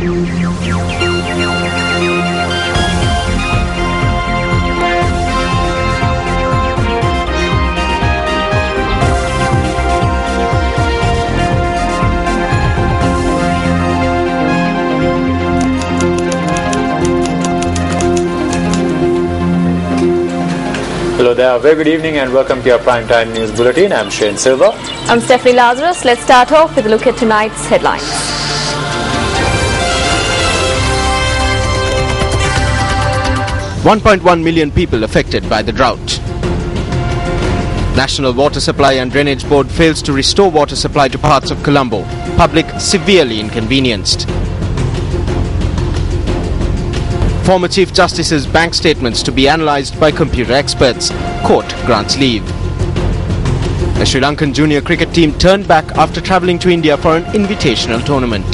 Hello there, very good evening and welcome to your Primetime News Bulletin. I'm Shane Silva. I'm Stephanie Lazarus. Let's start off with a look at tonight's headlines. $1.1 million people affected by the drought. National Water Supply and Drainage Board fails to restore water supply to parts of Colombo. Public severely inconvenienced. Former Chief Justice's bank statements to be analysed by computer experts. Court grants leave. The Sri Lankan junior cricket team turned back after travelling to India for an invitational tournament.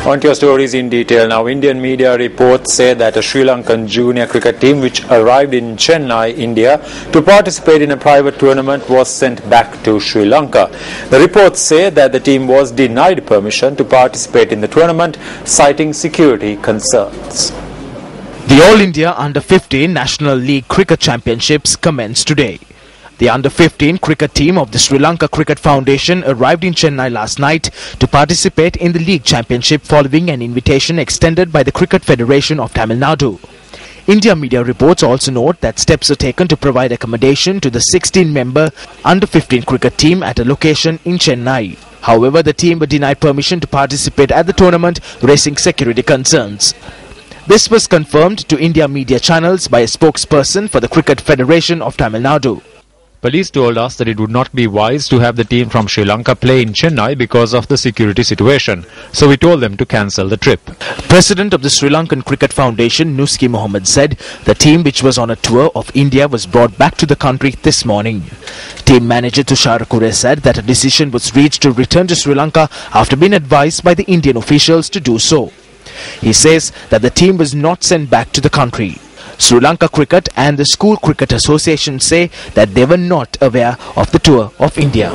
On to your stories in detail now. Indian media reports say that a Sri Lankan junior cricket team which arrived in Chennai, India to participate in a private tournament was sent back to Sri Lanka. The reports say that the team was denied permission to participate in the tournament, citing security concerns. The All India Under-15 National League Cricket Championships commenced today. The Under-15 cricket team of the Sri Lanka Cricket Foundation arrived in Chennai last night to participate in the league championship following an invitation extended by the Cricket Federation of Tamil Nadu. India media reports also note that steps are taken to provide accommodation to the 16-member Under-15 cricket team at a location in Chennai. However, the team were denied permission to participate at the tournament, raising security concerns. This was confirmed to India media channels by a spokesperson for the Cricket Federation of Tamil Nadu. Police told us that it would not be wise to have the team from Sri Lanka play in Chennai because of the security situation. So we told them to cancel the trip. President of the Sri Lankan Cricket Foundation, Nuski Mohammed, said the team which was on a tour of India was brought back to the country this morning. Team manager Tushar Kure said that a decision was reached to return to Sri Lanka after being advised by the Indian officials to do so. He says that the team was not sent back to the country. Sri Lanka Cricket and the School Cricket Association say that they were not aware of the tour of India.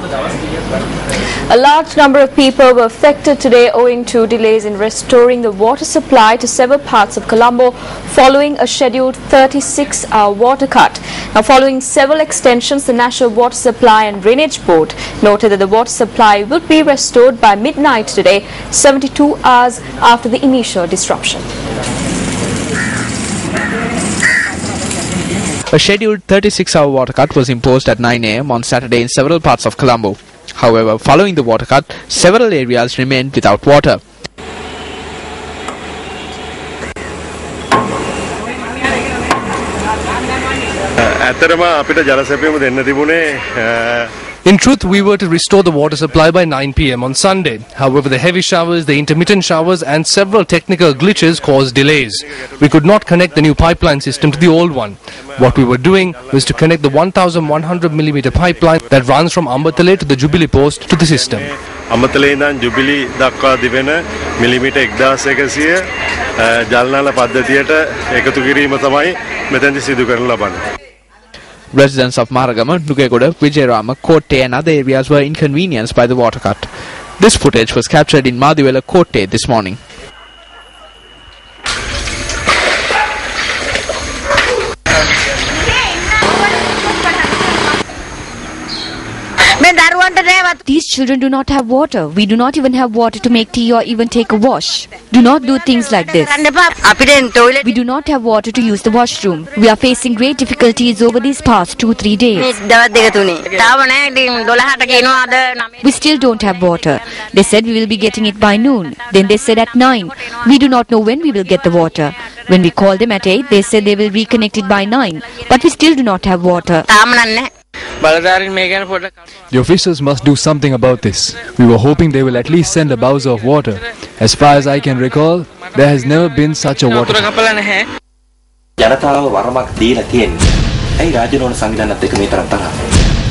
A large number of people were affected today owing to delays in restoring the water supply to several parts of Colombo following a scheduled 36-hour water cut. Now, following several extensions, the National Water Supply and Drainage Board noted that the water supply will be restored by midnight today, 72 hours after the initial disruption. A scheduled 36-hour water cut was imposed at 9 a.m. on Saturday in several parts of Colombo. However, following the water cut, several areas remained without water. In truth, we were to restore the water supply by 9 p.m. on Sunday. However, the heavy showers, the intermittent showers and several technical glitches caused delays. We could not connect the new pipeline system to the old one. What we were doing was to connect the 1100mm pipeline that runs from Ambatale to the Jubilee post to the system. අමතලේ ඉඳන් ජුබිලි දක්වා දිවෙන millimetre 1100 ජල්නාල පද්ධතියට එකතු කිරීම තමයි මෙතෙන්දි සිදු කරන ලබන්නේ. Residents of Maragama, Nugegoda, Vijayarama, Kotte and other areas were inconvenienced by the water cut. This footage was captured in Madivela, Kotte this morning. These children do not have water. We do not even have water to make tea or even take a wash. Do not do things like this. We do not have water to use the washroom. We are facing great difficulties over these past 2-3 days. We still don't have water. They said we will be getting it by noon. Then they said at 9. We do not know when we will get the water. When we called them at 8, they said they will reconnect it by 9. But we still do not have water. The officials must do something about this. We were hoping they will at least send a bowser of water. As far as I can recall, there has never been such a water.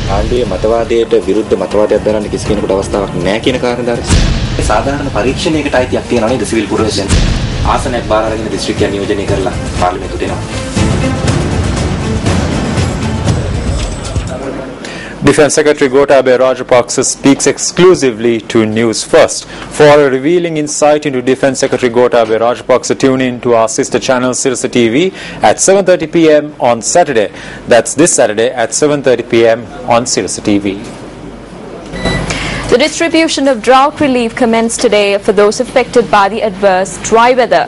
ආණ්ඩුවේ මතවාදයට විරුද්ධ මතවාදයක් දරන්න කිසි කෙනෙකුට අවස්ථාවක් නැහැ කියන කාරණේ දාරේ. සාධාරණ පරීක්ෂණයකට අයිතියක් තියෙනවා නේද සිවිල් පුරවැසියන්. ආසනයක් බාර අරගෙන දිස්ත්‍රික්කය නියෝජනය කරලා පාර්ලිමේන්තුවට එනවා. Defence Secretary Gotabaya Rajapaksa speaks exclusively to Newsfirst. For a revealing insight into Defence Secretary Gotabaya Rajapaksa, tune in to our sister channel Sirsa TV at 7:30 p.m. on Saturday. That's this Saturday at 7:30 p.m. on Sirsa TV. The distribution of drought relief commenced today for those affected by the adverse dry weather.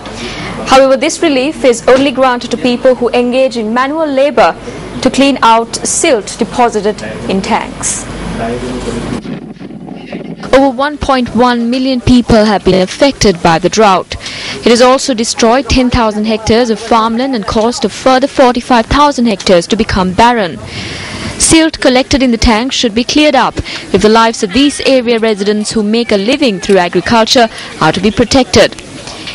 However, this relief is only granted to people who engage in manual labour to clean out silt deposited in tanks. Over 1.1 million people have been affected by the drought. It has also destroyed 10,000 hectares of farmland and caused a further 45,000 hectares to become barren. Silt collected in the tanks should be cleared up if the lives of these area residents who make a living through agriculture are to be protected.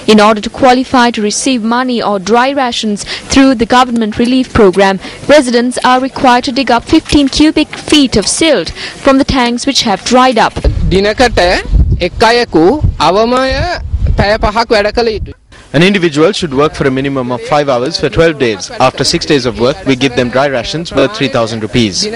In order to qualify to receive money or dry rations through the government relief program, residents are required to dig up 15 cubic feet of silt from the tanks which have dried up. An individual should work for a minimum of 5 hours for 12 days. After 6 days of work, we give them dry rations worth 3,000 rupees.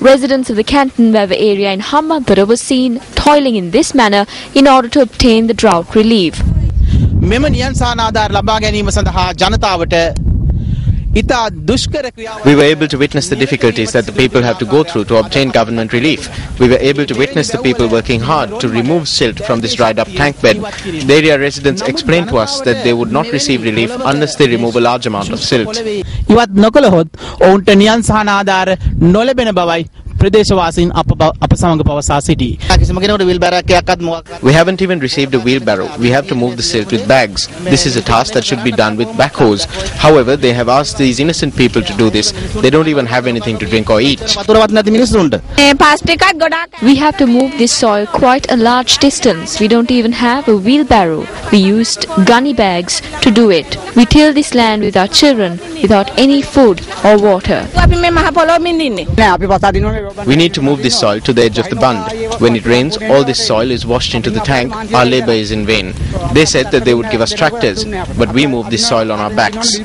Residents of the Canton Weather area in Hambantota were seen toiling in this manner in order to obtain the drought relief. We were able to witness the difficulties that the people have to go through to obtain government relief. We were able to witness the people working hard to remove silt from this dried up tank bed. The area residents explained to us that they would not receive relief unless they remove a large amount of silt. We haven't even received a wheelbarrow. We have to move the silt with bags. This is a task that should be done with backhoes. However, they have asked these innocent people to do this. They don't even have anything to drink or eat. We have to move this soil quite a large distance. We don't even have a wheelbarrow. We used gunny bags to do it. We till this land with our children without any food or water. We need to move this soil to the edge of the bund. When it rains, all this soil is washed into the tank. Our labour is in vain. They said that they would give us tractors, but we move this soil on our backs.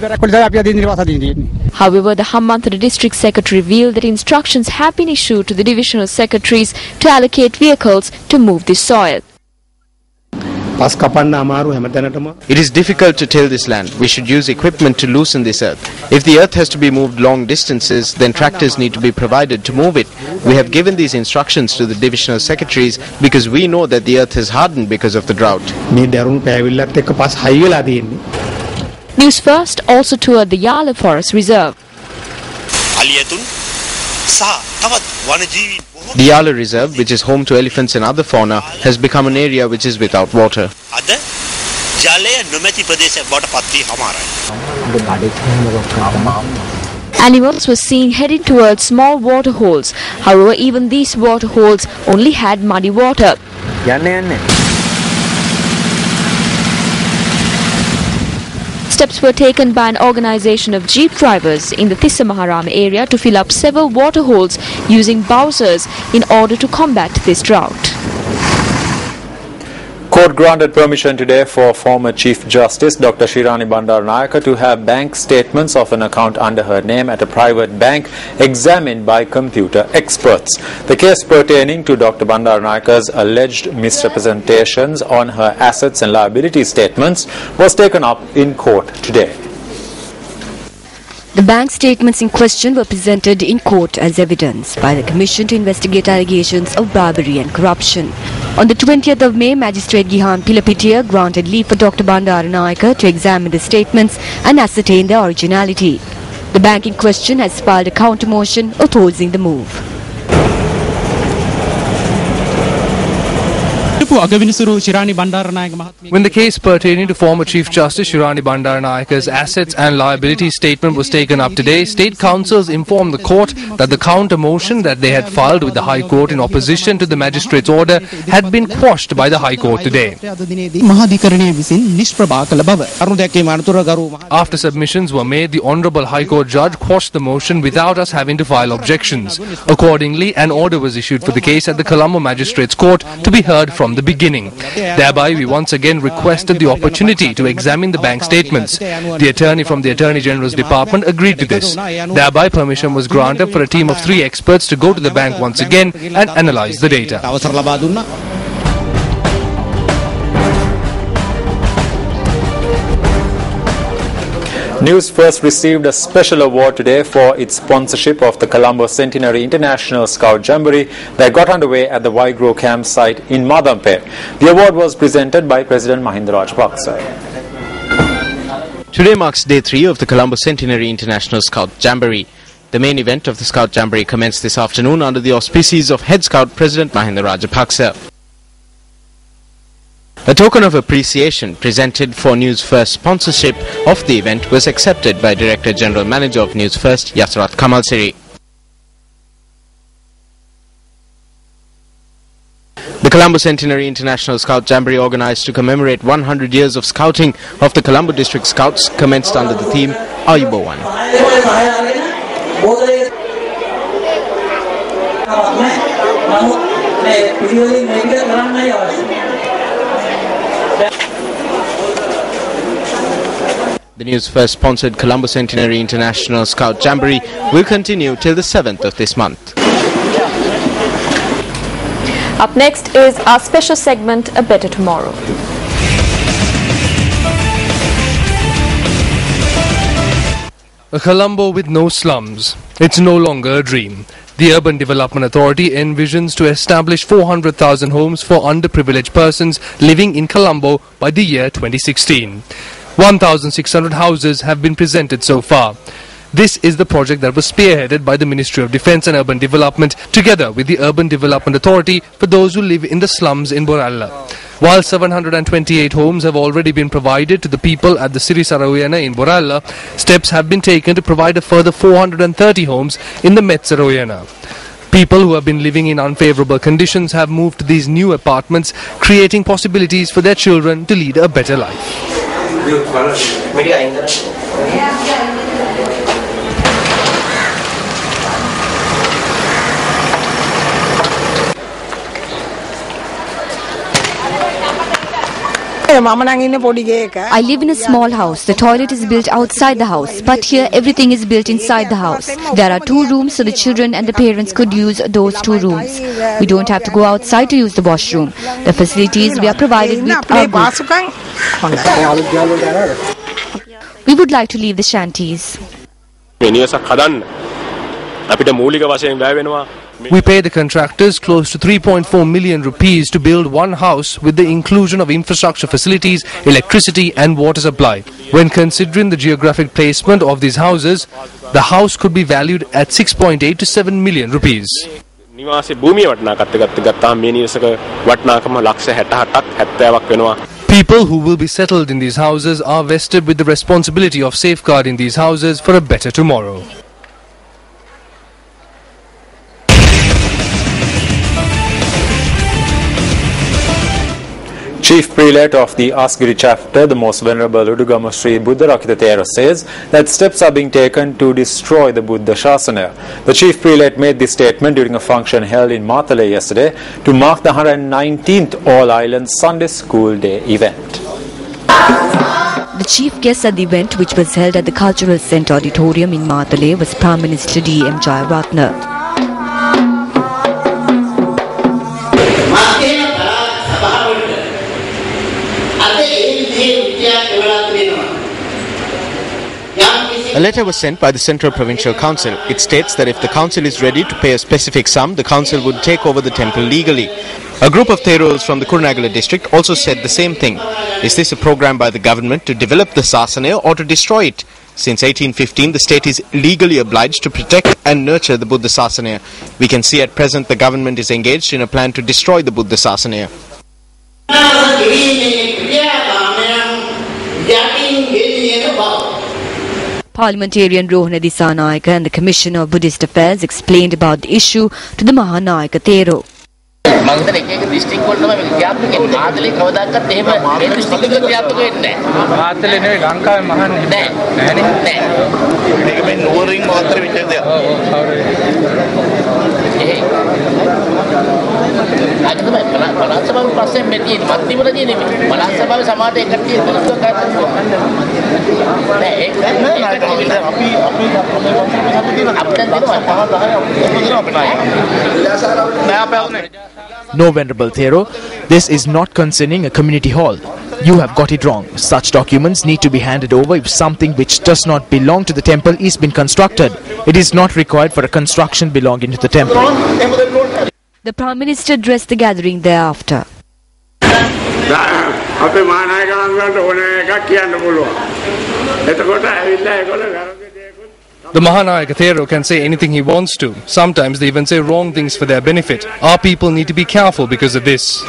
However, the Hambantota District Secretary revealed that instructions have been issued to the divisional secretaries to allocate vehicles to move this soil. It is difficult to till this land. We should use equipment to loosen this earth. If the earth has to be moved long distances, then tractors need to be provided to move it. We have given these instructions to the divisional secretaries because we know that the earth has hardened because of the drought. Newsfirst also toured the Yala Forest Reserve. The Yala Reserve, which is home to elephants and other fauna, has become an area which is without water. Animals were seen heading towards small water holes. However, even these water holes only had muddy water. Steps were taken by an organisation of jeep drivers in the Thissa Maharama area to fill up several water holes using bowsers in order to combat this drought. Court granted permission today for former Chief Justice Dr. Shirani Bandaranayake to have bank statements of an account under her name at a private bank examined by computer experts. The case pertaining to Dr. Bandaranayake's alleged misrepresentations on her assets and liability statements was taken up in court today. The bank statements in question were presented in court as evidence by the Commission to investigate allegations of bribery and corruption. On the 20th of May, Magistrate Gihan Pilapitiya granted leave for Dr. Bandaranayake to examine the statements and ascertain their originality. The bank in question has filed a counter motion opposing the move. When the case pertaining to former Chief Justice Shirani Bandaranayake's assets and liability statement was taken up today, State Councils informed the court that the counter motion that they had filed with the High Court in opposition to the magistrate's order had been quashed by the High Court today. After submissions were made, the Honourable High Court judge quashed the motion without us having to file objections. Accordingly, an order was issued for the case at the Colombo Magistrates Court to be heard from the the beginning. Thereby, we once again requested the opportunity to examine the bank statements. The attorney from the Attorney General's Department agreed to this. Thereby, permission was granted for a team of 3 experts to go to the bank once again and analyze the data. Newsfirst received a special award today for its sponsorship of the Colombo Centenary International Scout Jamboree that got underway at the Waigro campsite in Madampe. The award was presented by President Mahinda Rajapaksa. Today marks day 3 of the Colombo Centenary International Scout Jamboree. The main event of the Scout Jamboree commenced this afternoon under the auspices of Head Scout President Mahinda Rajapaksa. A token of appreciation presented for Newsfirst sponsorship of the event was accepted by Director General Manager of Newsfirst, Yasarath Kamalsiri. The Colombo Centenary International Scout Jamboree, organized to commemorate 100 years of scouting of the Colombo District Scouts, commenced under the theme Ayubowan. The Newsfirst sponsored Colombo Centenary International Scout Jamboree will continue till the 7th of this month. Up next is our special segment, A Better Tomorrow. A Colombo with no slums. It's no longer a dream. The Urban Development Authority envisions to establish 400,000 homes for underprivileged persons living in Colombo by the year 2016. 1,600 houses have been presented so far. This is the project that was spearheaded by the Ministry of Defence and Urban Development together with the Urban Development Authority for those who live in the slums in Boralla. While 728 homes have already been provided to the people at the Siri Saroyana in Boralla, steps have been taken to provide a further 430 homes in the Met Saroyana. People who have been living in unfavourable conditions have moved to these new apartments, creating possibilities for their children to lead a better life. I live in a small house. The toilet is built outside the house, but here everything is built inside the house. There are 2 rooms, so the children and the parents could use those 2 rooms. We don't have to go outside to use the washroom. The facilities we are provided with are good. We would like to leave the shanties. We pay the contractors close to 3.4 million rupees to build one house with the inclusion of infrastructure facilities, electricity and water supply. When considering the geographic placement of these houses, the house could be valued at 6.8 to 7 million rupees. People who will be settled in these houses are vested with the responsibility of safeguarding these houses for a better tomorrow. Chief Prelate of the Asgiri chapter, the Most Venerable Udugama Sri Buddhasasana Thero, says that steps are being taken to destroy the Buddhasasana. The Chief Prelate made this statement during a function held in Matale yesterday to mark the 119th All Island Sunday School Day event. The chief guest at the event, which was held at the Cultural Centre Auditorium in Matale, was Prime Minister D.M. Jayaratne. A letter was sent by the Central Provincial Council. It states that if the council is ready to pay a specific sum, the council would take over the temple legally. A group of Theros from the Kurunegala district also said the same thing. Is this a program by the government to develop the Sasana or to destroy it? Since 1815, the state is legally obliged to protect and nurture the Buddhasasana. We can see at present the government is engaged in a plan to destroy the Buddhasasana. Parliamentarian Rohana Disanayaka and the Commissioner of Buddhist Affairs explained about the issue to the Mahanayaka Thero. No, Venerable Thero, this is not concerning a community hall. You have got it wrong. Such documents need to be handed over if something which does not belong to the temple is been constructed. It is not required for a construction belonging to the temple. The Prime Minister addressed the gathering thereafter. The Mahanayaka Thero can say anything he wants to. Sometimes they even say wrong things for their benefit. Our people need to be careful because of this.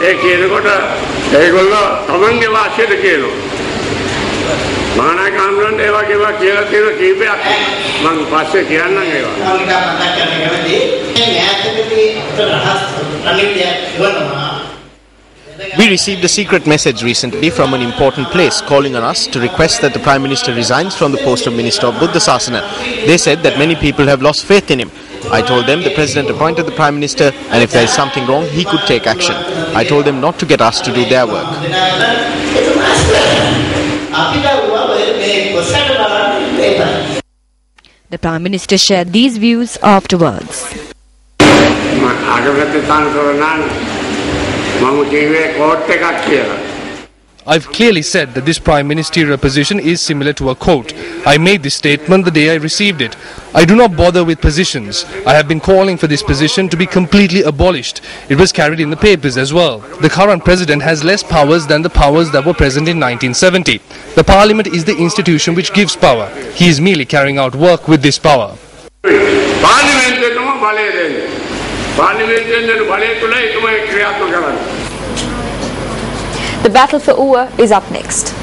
We received a secret message recently from an important place calling on us to request that the Prime Minister resigns from the post of Minister of Buddhasasana. They said that many people have lost faith in him. I told them the President appointed the Prime Minister and if there is something wrong, he could take action. I told them not to get us to do their work. The Prime Minister shared these views afterwards. I've clearly said that this Prime Ministerial position is similar to a court. I made this statement the day I received it. I do not bother with positions. I have been calling for this position to be completely abolished. It was carried in the papers as well. The current President has less powers than the powers that were present in 1970. The Parliament is the institution which gives power. He is merely carrying out work with this power. The battle for Ua is up next.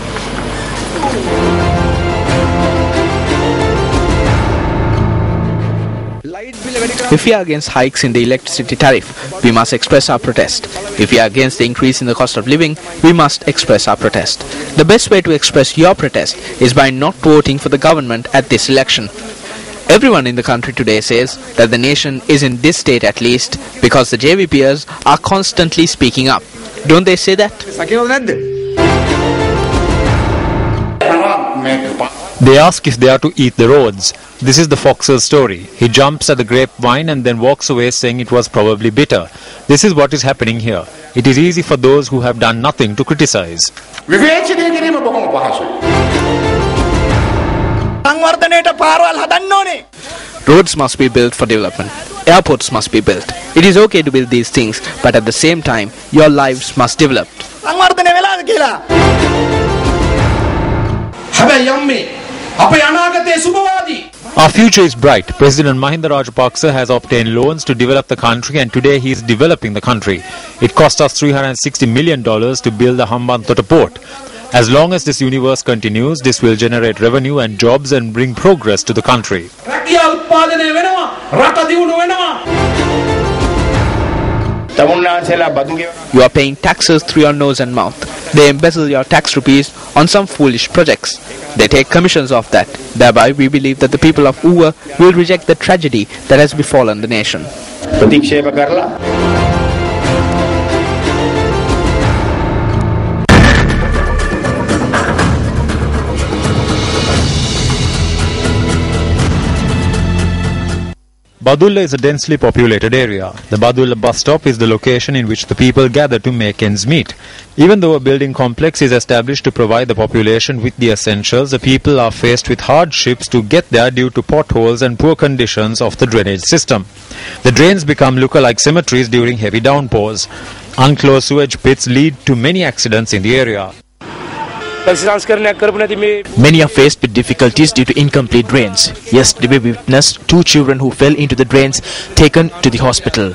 If we are against hikes in the electricity tariff, we must express our protest. If we are against the increase in the cost of living, we must express our protest. The best way to express your protest is by not voting for the government at this election. Everyone in the country today says that the nation is in this state at least because the JVPers are constantly speaking up. Don't they say that? They ask if they are to eat the roads. This is the fox's story. He jumps at the grapevine and then walks away saying it was probably bitter. This is what is happening here. It is easy for those who have done nothing to criticize. Roads must be built for development. Airports must be built. It is okay to build these things, but at the same time, your lives must develop. Our future is bright. President Mahinda Rajapaksa has obtained loans to develop the country and today he is developing the country. It cost us $360 million to build the Hambantota port. As long as this universe continues, this will generate revenue and jobs and bring progress to the country. You are paying taxes through your nose and mouth. They embezzle your tax rupees on some foolish projects. They take commissions off that. Thereby, we believe that the people of Ua will reject the tragedy that has befallen the nation. Badulla is a densely populated area. The Badulla bus stop is the location in which the people gather to make ends meet. Even though a building complex is established to provide the population with the essentials, the people are faced with hardships to get there due to potholes and poor conditions of the drainage system. The drains become look-alike cemeteries during heavy downpours. Unclosed sewage pits lead to many accidents in the area. Many are faced with difficulties due to incomplete drains. Yesterday we witnessed 2 children who fell into the drains taken to the hospital.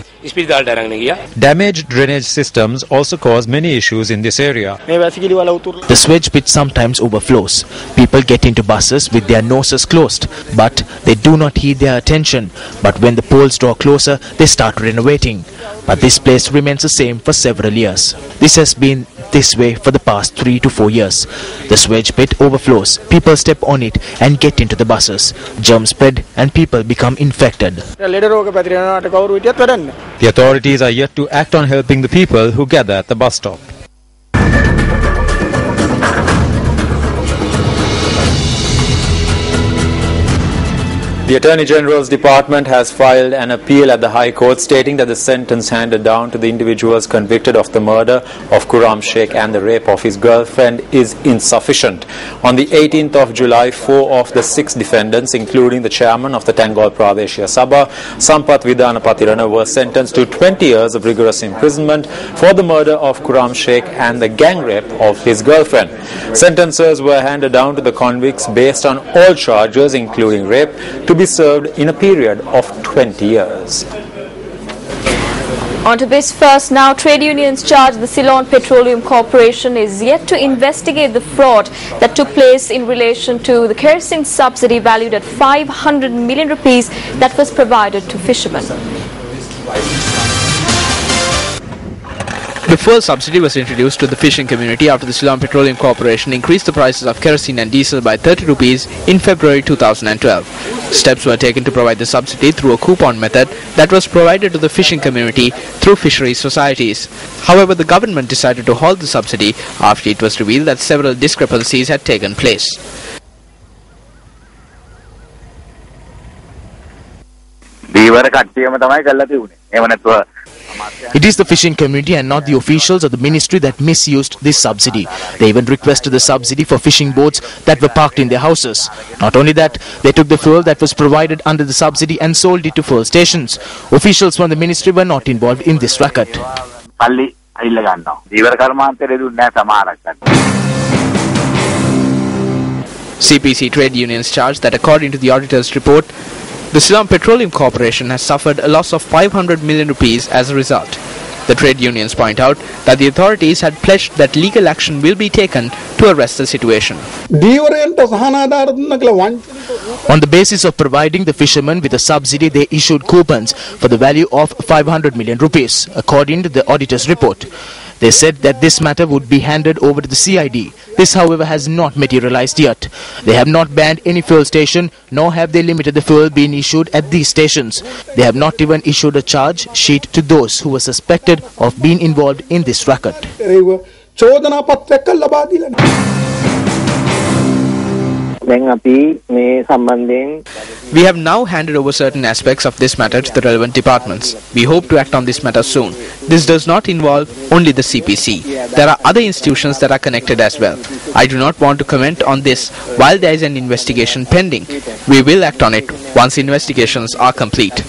Damaged drainage systems also cause many issues in this area. The sewage pit sometimes overflows. People get into buses with their noses closed, but they do not heed their attention. But when the poles draw closer, they start renovating. But this place remains the same for several years. This has been this way for the past 3 to 4 years. The sewage pit overflows, people step on it and get into the buses. Germs spread and people become infected. The authorities are yet to act on helping the people who gather at the bus stop. The Attorney General's Department has filed an appeal at the High Court stating that the sentence handed down to the individuals convicted of the murder of Khurram Sheikh and the rape of his girlfriend is insufficient. On the 18th of July, 4 of the 6 defendants, including the chairman of the Tangol Pradeshia Sabha, Sampath Vidhanapatirana, were sentenced to 20 years of rigorous imprisonment for the murder of Khurram Sheikh and the gang rape of his girlfriend. Sentences were handed down to the convicts based on all charges, including rape, to be served in a period of 20 years. On to this first now, trade unions charge the Ceylon Petroleum Corporation is yet to investigate the fraud that took place in relation to the kerosene subsidy valued at 500 million rupees that was provided to fishermen. The fuel subsidy was introduced to the fishing community after the Ceylon Petroleum Corporation increased the prices of kerosene and diesel by 30 rupees in February 2012. Steps were taken to provide the subsidy through a coupon method that was provided to the fishing community through fisheries societies. However, the government decided to halt the subsidy after it was revealed that several discrepancies had taken place. It is the fishing community and not the officials of the ministry that misused this subsidy. They even requested the subsidy for fishing boats that were parked in their houses. Not only that, they took the fuel that was provided under the subsidy and sold it to fuel stations. Officials from the ministry were not involved in this racket. CPC trade unions charge that according to the auditor's report, the Ceylon Petroleum Corporation has suffered a loss of 500 million rupees as a result. The trade unions point out that the authorities had pledged that legal action will be taken to arrest the situation. On the basis of providing the fishermen with a subsidy, they issued coupons for the value of 500 million rupees, according to the auditor's report. They said that this matter would be handed over to the CID. This, however, has not materialized yet. They have not banned any fuel station, nor have they limited the fuel being issued at these stations. They have not even issued a charge sheet to those who were suspected of being involved in this racket. We have now handed over certain aspects of this matter to the relevant departments. We hope to act on this matter soon. This does not involve only the CPC. There are other institutions that are connected as well. I do not want to comment on this while there is an investigation pending. We will act on it once investigations are complete.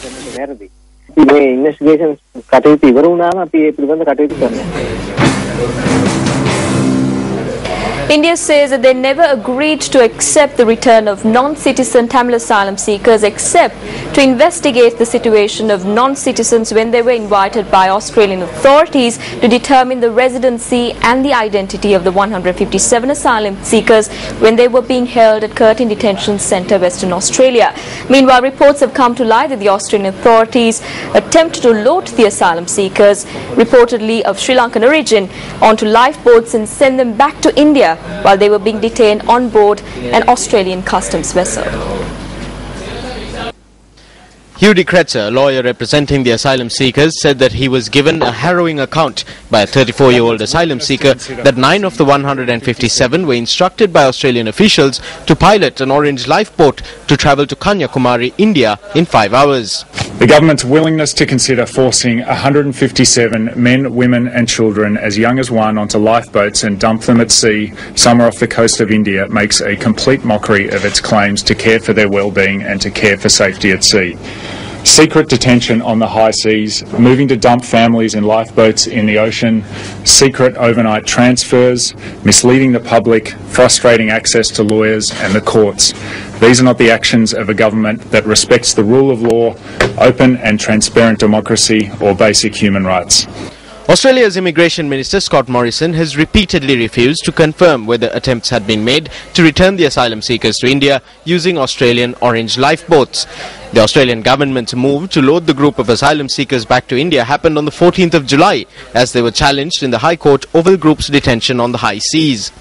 India says that they never agreed to accept the return of non-citizen Tamil asylum seekers except to investigate the situation of non-citizens when they were invited by Australian authorities to determine the residency and the identity of the 157 asylum seekers when they were being held at Curtin Detention Centre, Western Australia. Meanwhile, reports have come to light that the Australian authorities attempted to load the asylum seekers, reportedly of Sri Lankan origin, onto lifeboats and send them back to India while they were being detained on board an Australian customs vessel. Hugh de Kretzer, a lawyer representing the asylum seekers, said that he was given a harrowing account by a 34-year-old asylum seeker that 9 of the 157 were instructed by Australian officials to pilot an orange lifeboat to travel to Kanyakumari, India in 5 hours. The government's willingness to consider forcing 157 men, women and children as young as 1 onto lifeboats and dump them at sea somewhere off the coast of India makes a complete mockery of its claims to care for their well-being and to care for safety at sea. Secret detention on the high seas, moving to dump families in lifeboats in the ocean, secret overnight transfers, misleading the public, frustrating access to lawyers and the courts. These are not the actions of a government that respects the rule of law, open and transparent democracy or basic human rights. Australia's Immigration Minister Scott Morrison has repeatedly refused to confirm whether attempts had been made to return the asylum seekers to India using Australian Orange lifeboats. The Australian government's move to load the group of asylum seekers back to India happened on the 14th of July as they were challenged in the High Court over the group's detention on the high seas.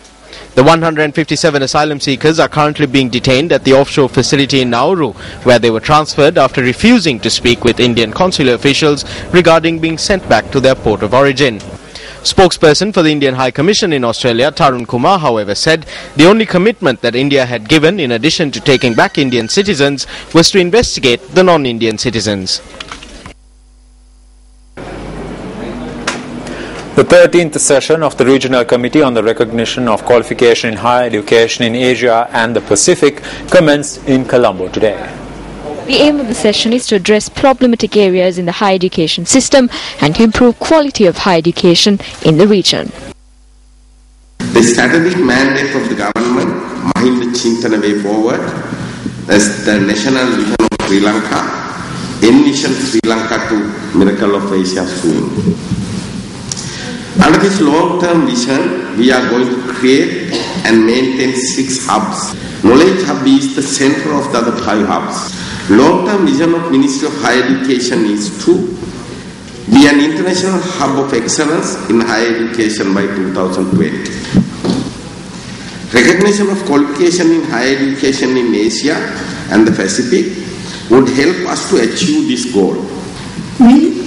The 157 asylum seekers are currently being detained at the offshore facility in Nauru, where they were transferred after refusing to speak with Indian consular officials regarding being sent back to their port of origin. Spokesperson for the Indian High Commission in Australia, Tarun Kumar, however, said the only commitment that India had given in addition to taking back Indian citizens was to investigate the non-Indian citizens. The 13th session of the Regional Committee on the Recognition of Qualification in Higher Education in Asia and the Pacific commenced in Colombo today. The aim of the session is to address problematic areas in the higher education system and to improve quality of higher education in the region. The strategic mandate of the government, Mahinda Chintana Way Forward, as the national vision of Sri Lanka, envision Sri Lanka to miracle of Asia soon. Under this long-term vision, we are going to create and maintain 6 hubs. Knowledge Hub is the center of the other 5 hubs. Long-term vision of Ministry of Higher Education is to be an international hub of excellence in higher education by 2020. Recognition of qualification in higher education in Asia and the Pacific would help us to achieve this goal. We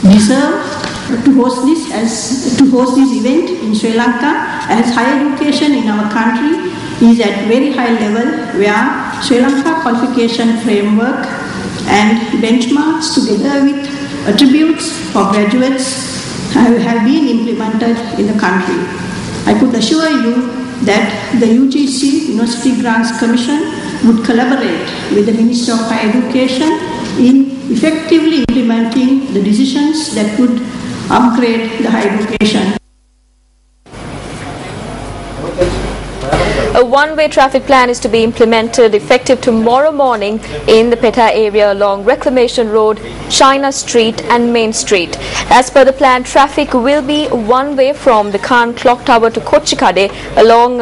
deserve to host this event in Sri Lanka, as higher education in our country is at very high level, where Sri Lanka qualification framework and benchmarks together with attributes for graduates have been implemented in the country. I could assure you that the UGC University Grants Commission would collaborate with the Minister of Higher Education in effectively implementing the decisions that would upgrade the higher education. A one-way traffic plan is to be implemented effective tomorrow morning in the Peta area along Reclamation Road, China Street and Main Street. As per the plan, traffic will be one-way from the Khan Clock Tower to Kochikade along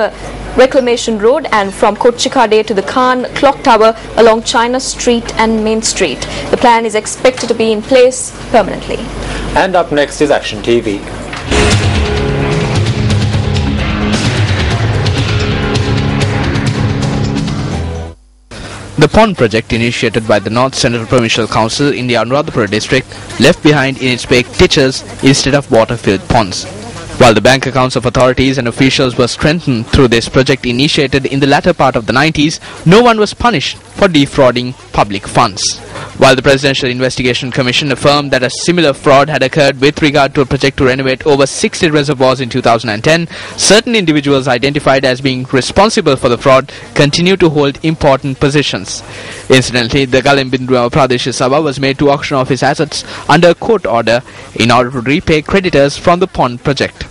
Reclamation Road and from Kochikade to the Khan Clock Tower along China Street and Main Street. The plan is expected to be in place permanently. And up next is Action TV. The pond project initiated by the North Central Provincial Council in the Anuradhapura district left behind in its wake ditches instead of water-filled ponds. While the bank accounts of authorities and officials were strengthened through this project initiated in the latter part of the 90s, no one was punished for defrauding public funds. While the Presidential Investigation Commission affirmed that a similar fraud had occurred with regard to a project to renovate over 60 reservoirs in 2010, certain individuals identified as being responsible for the fraud continue to hold important positions. Incidentally, the Galembindua Pradesh Sabha was made to auction off his assets under a court order in order to repay creditors from the pond project.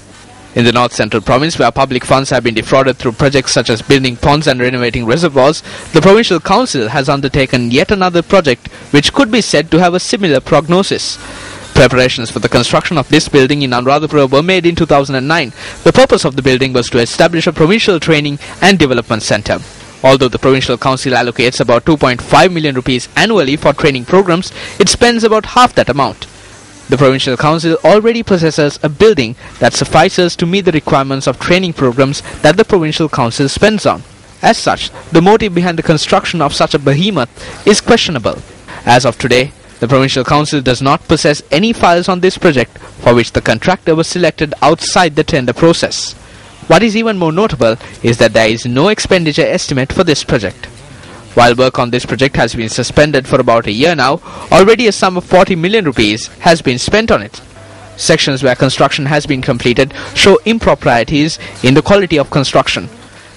In the North Central Province, where public funds have been defrauded through projects such as building ponds and renovating reservoirs, the Provincial Council has undertaken yet another project which could be said to have a similar prognosis. Preparations for the construction of this building in Anuradhapura were made in 2009. The purpose of the building was to establish a provincial training and development centre. Although the Provincial Council allocates about 2.5 million rupees annually for training programs, it spends about half that amount. The Provincial Council already possesses a building that suffices to meet the requirements of training programs that the Provincial Council spends on. As such, the motive behind the construction of such a behemoth is questionable. As of today, the Provincial Council does not possess any files on this project for which the contractor was selected outside the tender process. What is even more notable is that there is no expenditure estimate for this project. While work on this project has been suspended for about a year now, already a sum of 40 million rupees has been spent on it. Sections where construction has been completed show improprieties in the quality of construction.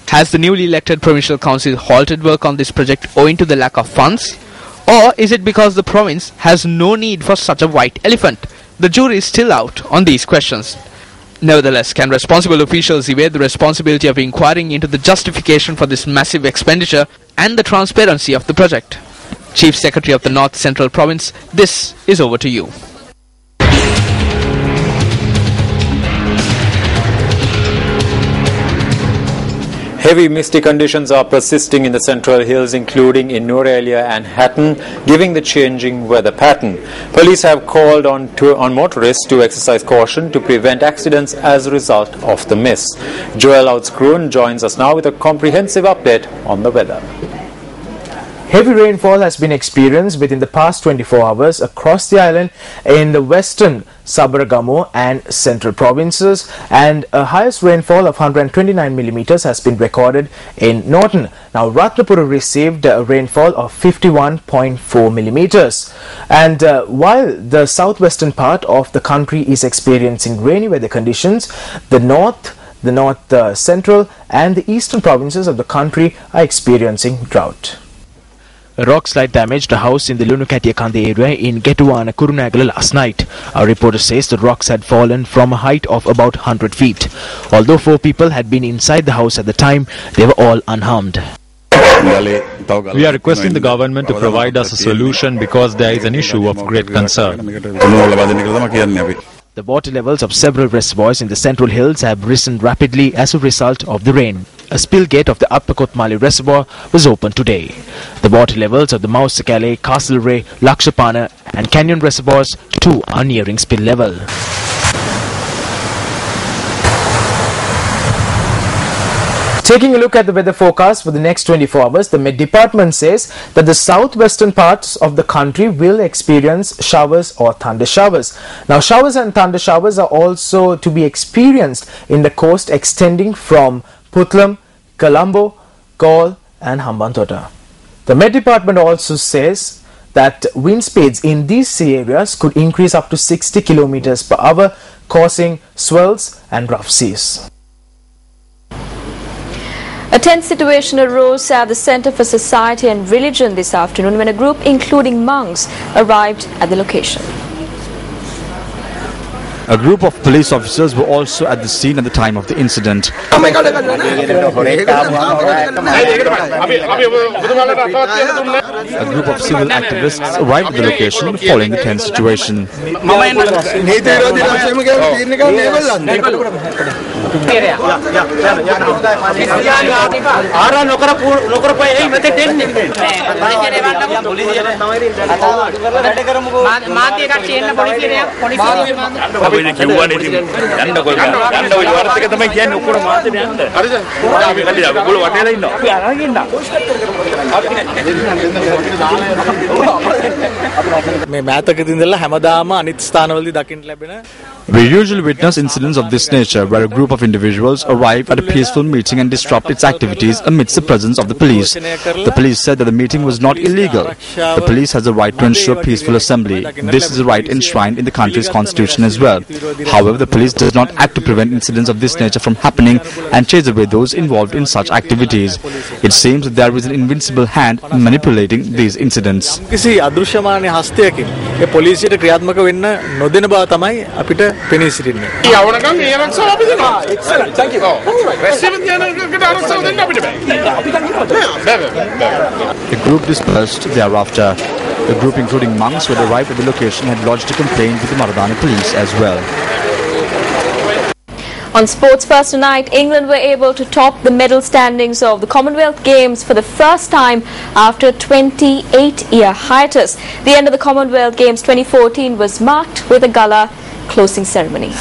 Has the newly elected Provincial Council halted work on this project owing to the lack of funds? Or is it because the province has no need for such a white elephant? The jury is still out on these questions. Nevertheless, can responsible officials evade the responsibility of inquiring into the justification for this massive expenditure and the transparency of the project? Chief Secretary of the North Central Province, this is over to you. Heavy misty conditions are persisting in the central hills, including in Norelia and Hatton, giving the changing weather pattern. Police have called on motorists to exercise caution to prevent accidents as a result of the mist. Joel Outscroon joins us now with a comprehensive update on the weather. Heavy rainfall has been experienced within the past 24 hours across the island in the western Sabaragamu and central provinces, and a highest rainfall of 129 millimeters has been recorded in Norton. Now, Ratnapura received a rainfall of 51.4 millimeters. And while the southwestern part of the country is experiencing rainy weather conditions, the north central and the eastern provinces of the country are experiencing drought. A rock slide damaged a house in the Lunukatiya Kande area in Getuwana, Kurunagala last night. Our reporter says the rocks had fallen from a height of about 100 feet. Although 4 people had been inside the house at the time, they were all unharmed. We are requesting the government to provide us a solution because there is an issue of great concern. The water levels of several reservoirs in the central hills have risen rapidly as a result of the rain. A spill gate of the Upper Kotmale reservoir was opened today. The water levels of the Mausekale, Castlereagh, Lakshapana and Canyon reservoirs too are nearing spill level. Taking a look at the weather forecast for the next 24 hours, the Met Department says that the southwestern parts of the country will experience showers or thunder showers. Now, showers and thunder showers are also to be experienced in the coast extending from Putlam, Colombo, Galle and Hambantota. The Met Department also says that wind speeds in these sea areas could increase up to 60 kilometers per hour, causing swells and rough seas. A tense situation arose at the Center for Society and Religion this afternoon when a group including monks arrived at the location. A group of police officers were also at the scene at the time of the incident. A group of civil activists arrived at the location following the tense situation. We usually witness incidents of this nature where a group of individuals arrive at a peaceful meeting and disrupt its activities amidst the presence of the police. The police said that the meeting was not illegal. The police has the right to ensure peaceful assembly. This is a right enshrined in the country's constitution as well. However, the police does not act to prevent incidents of this nature from happening and chase away those involved in such activities. It seems that there is an invincible hand manipulating these incidents. The group dispersed thereafter. The group, including monks who had arrived at the location, had lodged a complaint with the Maradani police as well. On sports first tonight, England were able to top the medal standings of the Commonwealth Games for the first time after a 28-year hiatus. The end of the Commonwealth Games 2014 was marked with a gala closing ceremony.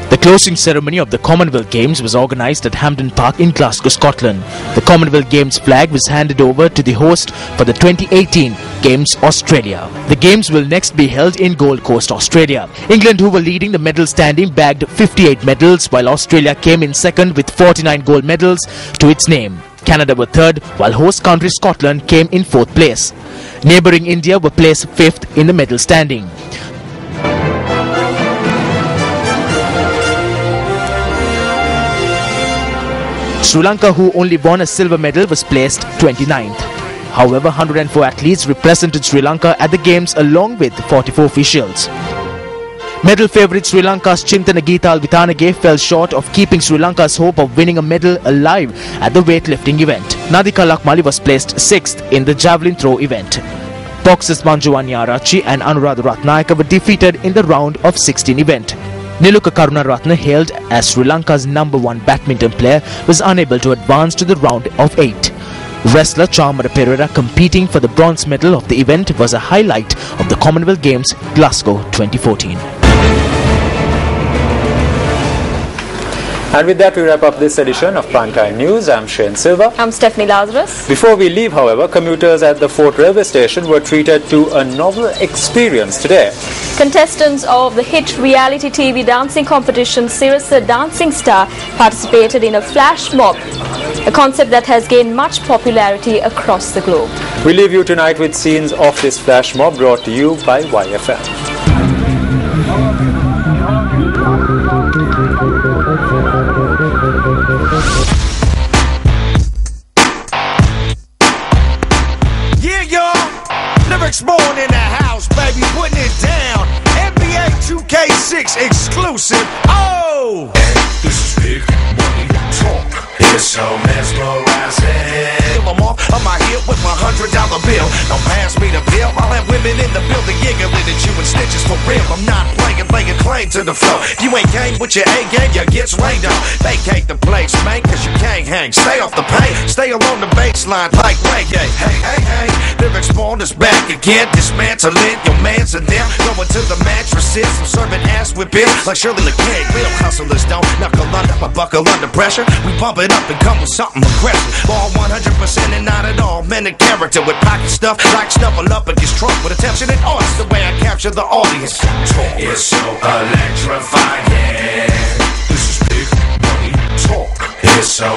The closing ceremony of the Commonwealth Games was organised at Hampden Park in Glasgow, Scotland. The Commonwealth Games flag was handed over to the host for the 2018 Games Australia. The Games will next be held in Gold Coast, Australia. England, who were leading the medal standing, bagged 58 medals, while Australia came in second with 49 gold medals to its name. Canada were third, while host country Scotland came in fourth place. Neighbouring India were placed fifth in the medal standing. Sri Lanka, who only won a silver medal, was placed 29th. However, 104 athletes represented Sri Lanka at the Games along with 44 officials. Medal favourite Sri Lanka's Chintana Geethal Vitanage fell short of keeping Sri Lanka's hope of winning a medal alive at the weightlifting event. Nadika Lakmali was placed 6th in the javelin throw event. Fox's Manju Anyarachi and Anuradha Ratnayaka were defeated in the round of 16 event. Niluka Karunaratne, hailed as Sri Lanka's #1 badminton player, was unable to advance to the round of 8. Wrestler Chamara Pereira, competing for the bronze medal of the event, was a highlight of the Commonwealth Games, Glasgow 2014. And with that, we wrap up this edition of Primetime News. I'm Shane Silva. I'm Stephanie Lazarus. Before we leave, however, commuters at the Fort Railway Station were treated to a novel experience today. Contestants of the hit reality TV dancing competition Sirasa Dancing Star participated in a flash mob, a concept that has gained much popularity across the globe. We leave you tonight with scenes of this flash mob brought to you by YFM. Yeah, y'all. Lyrics born in the house, baby, putting it down. NBA 2K6 exclusive. Oh! This is big money talk. It's so mesmerizing. I'm off on my heel with my $100 bill. Don't pass me the bill. I'll have women in the building giggling at you and stitches for real. I'm not playing, laying claim to the flow. If you ain't game with your A game, you gets rained on. Vacate the place, man, cause you can't hang. Stay off the paint, stay along the baseline like reggae. Hey, hey, hey, lyrics born is back again. Dismantling your mans and them. Going to the mattresses, I'm serving ass with bills like Shirley LeClaire. Real hustlers don't knuckle under, but buckle under pressure. We bump it up and come with something aggressive. All 100% and not at all men of character with pocket stuff like snuffle up against Trump with attention and arts. The way I capture the audience. It's so electrifying. This is big money talk. It's so